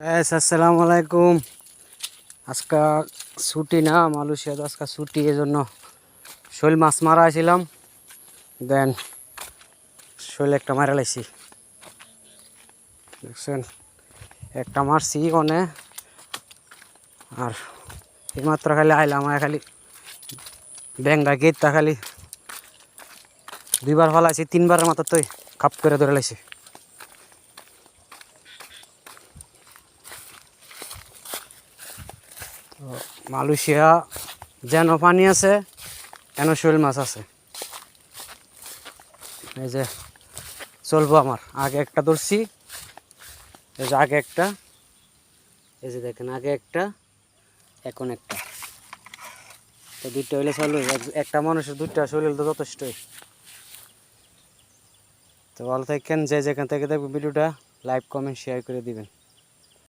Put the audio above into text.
আসসালামু আলাইকুম। আজকে ছুটি না, মালয়েশিয়াতে আজকে ছুটি, এই জন্য শৈল মাছ মারা ছিলাম। দেন শৈল একটা মারা লাইছি, দেখছেন, একটা মারছি অনে। আর এইমাত্র খালি আইলাম, খালি ব্যাংটা গেটটা খালি দুইবার ফলাইছি, তিনবারের মতো তো খাপ করে ধরে লাইছি। মালয়েশিয়া যেন পানি আছে কেন শৈল মাছ আছে। এই যে চলবো, আমার আগে একটা ধরছি, এই যে আগে একটা, এই যে দেখেন আগে একটা, এখন একটা, তো দুইটা হইলে চলবে। একটা মানুষের দুইটা শরীর তো যথেষ্টই। তো ভালো থাকেন, যে যেখান থেকে দেখবেন ভিডিওটা লাইক কমেন্ট শেয়ার করে দিবেন।